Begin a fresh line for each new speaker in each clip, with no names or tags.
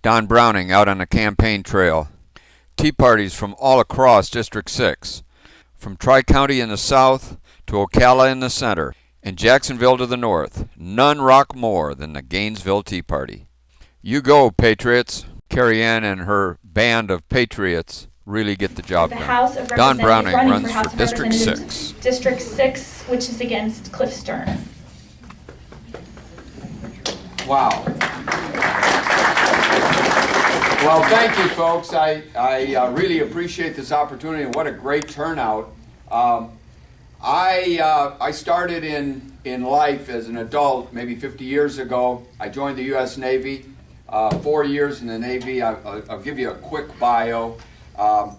Don Browning out on the campaign trail. Tea parties from all across District 6, from Tri-County in the south to Ocala in the center, and Jacksonville to the north. None rock more than the Gainesville Tea Party. You go, Patriots. Carrie Ann and her band of patriots really get the job done. Don Browning runs for District 6.
District 6, which is against Cliff Stearns.
Wow. Well, thank you, folks. I really appreciate this opportunity, and what a great turnout. I started in life as an adult maybe 50 years ago. I joined the U.S. Navy, 4 years in the Navy. I'll give you a quick bio. I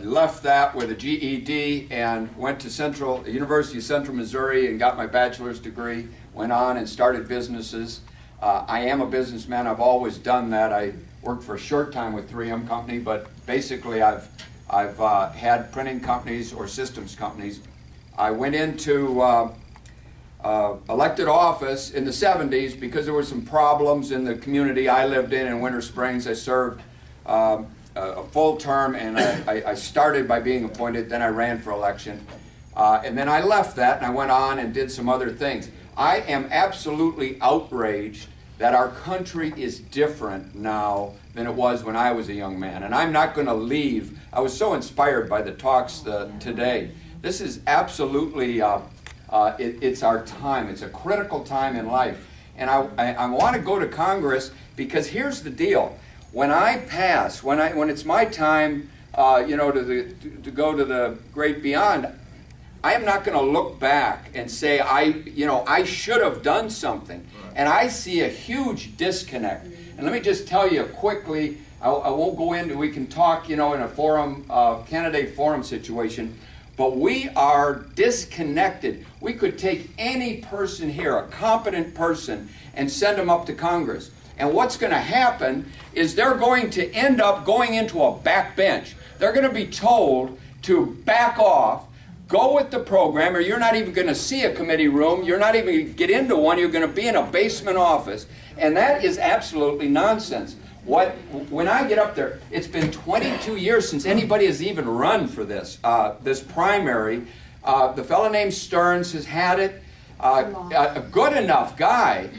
left that with a GED and went to University of Central Missouri and got my bachelor's degree. Went on and started businesses. I am a businessman. I've always done that. I worked for a short time with 3M Company, but basically I've had printing companies or systems companies. I went into elected office in the 70s because there were some problems in the community I lived in Winter Springs. I served a full term, and I started by being appointed, then I ran for election. And then I left that and I went on and did some other things. I am absolutely outraged that our country is different now than it was when I was a young man. And I'm not going to leave. I was so inspired by the talks today. This is absolutely, it's our time. It's a critical time in life. And I want to go to Congress because here's the deal. When I pass, when it's my time, to go to the great beyond, I am not going to look back and say I should have done something. Right. And I see a huge disconnect. And let me just tell you quickly. I won't go into. We can talk, in a forum, candidate forum situation. But we are disconnected. We could take any person here, a competent person, and send them up to Congress. And what's going to happen is they're going to end up going into a backbench. They're going to be told to back off, go with the program, or you're not even going to see a committee room. You're not even going to get into one. You're going to be in a basement office. And that is absolutely nonsense. When I get up there, it's been 22 years since anybody has even run for this primary. The fellow named Stearns has had it. A good enough guy,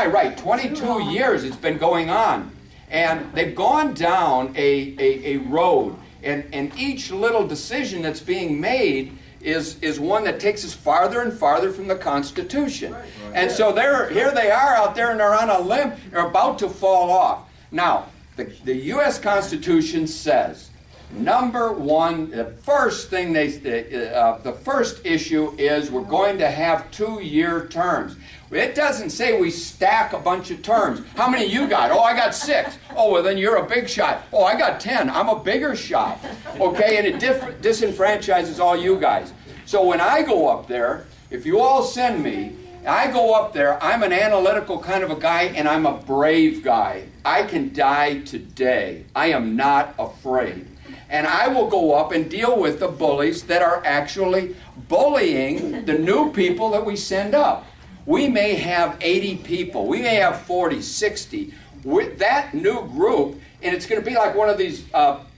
right, 22 years it's been going on. And they've gone down a road, and each little decision that's being made is one that takes us farther and farther from the Constitution. Right. And so here they are out there, and they're on a limb, they're about to fall off. Now, the U.S. Constitution says, number one, the first thing the first issue is we're going to have 2-year terms. It doesn't say we stack a bunch of terms. How many you got? Oh, I got 6. Oh, well, then you're a big shot. Oh, I got 10. I'm a bigger shot. Okay, and it disenfranchises all you guys. So when I go up there, if you all send me, I go up there, I'm an analytical kind of a guy, and I'm a brave guy. I can die today. I am not afraid. And I will go up and deal with the bullies that are actually bullying the new people that we send up. We may have 80 people. We may have 40, 60. With that new group, and it's going to be like one of these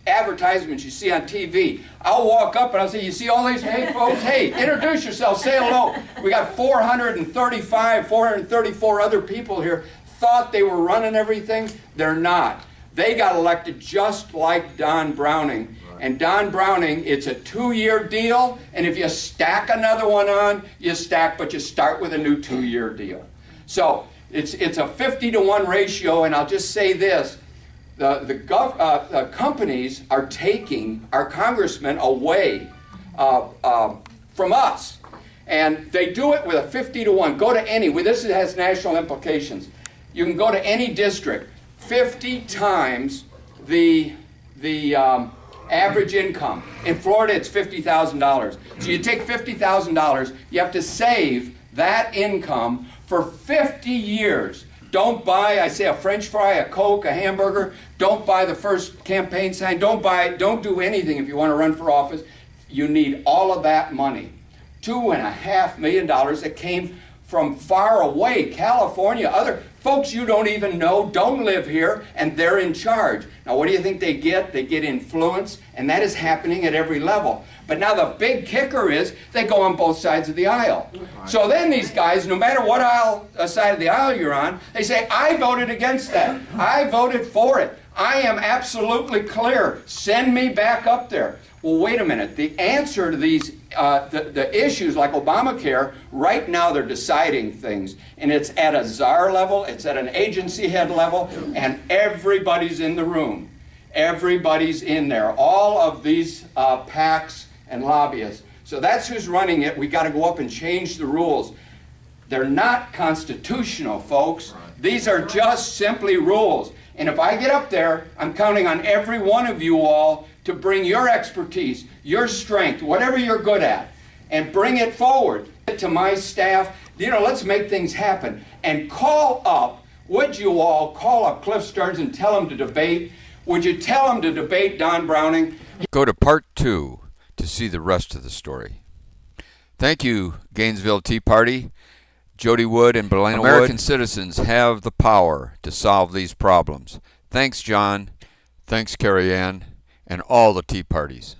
advertisements you see on TV. I'll walk up and I'll say, you see all these, hey folks, hey, introduce yourself, say hello. We got 434 other people here, thought they were running everything. They're not. They got elected just like Don Browning. And Don Browning, it's a 2-year deal, and if you stack another one on, you stack, but you start with a new 2-year deal. So it's a 50-to-1 ratio, and I'll just say this. The companies are taking our congressmen away from us. And they do it with a 50-to-1. Go to any, this has national implications. You can go to any district, 50 times the average income. In Florida, it's $50,000. So you take $50,000, you have to save that income for 50 years. Don't buy, I say, a French fry, a Coke, a hamburger. Don't buy the first campaign sign. Don't do anything if you want to run for office. You need all of that money. $2.5 million that came from far away, California, other folks you don't even know, don't live here, and they're in charge. Now, what do you think they get? They get influence, and that is happening at every level. But now the big kicker is they go on both sides of the aisle. So then these guys, no matter what side of the aisle you're on, they say, I voted against that. I voted for it. I am absolutely clear. Send me back up there. Well, wait a minute. The answer to these the issues like Obamacare, right now they're deciding things. And it's at a czar level, it's at an agency head level, and everybody's in the room. Everybody's in there. All of these PACs and lobbyists. So that's who's running it. We got to go up and change the rules. They're not constitutional, folks. These are just simply rules. And if I get up there, I'm counting on every one of you all to bring your expertise, your strength, whatever you're good at, and bring it forward to my staff. Let's make things happen. And would you all call up Cliff Stearns and tell him to debate? Would you tell him to debate Don Browning?
Go to Part 2 to see the rest of the story. Thank you, Gainesville Tea Party. Jody Wood and Belena Wood. American citizens have the power to solve these problems. Thanks, John. Thanks, Carrie Ann, and all the Tea Parties.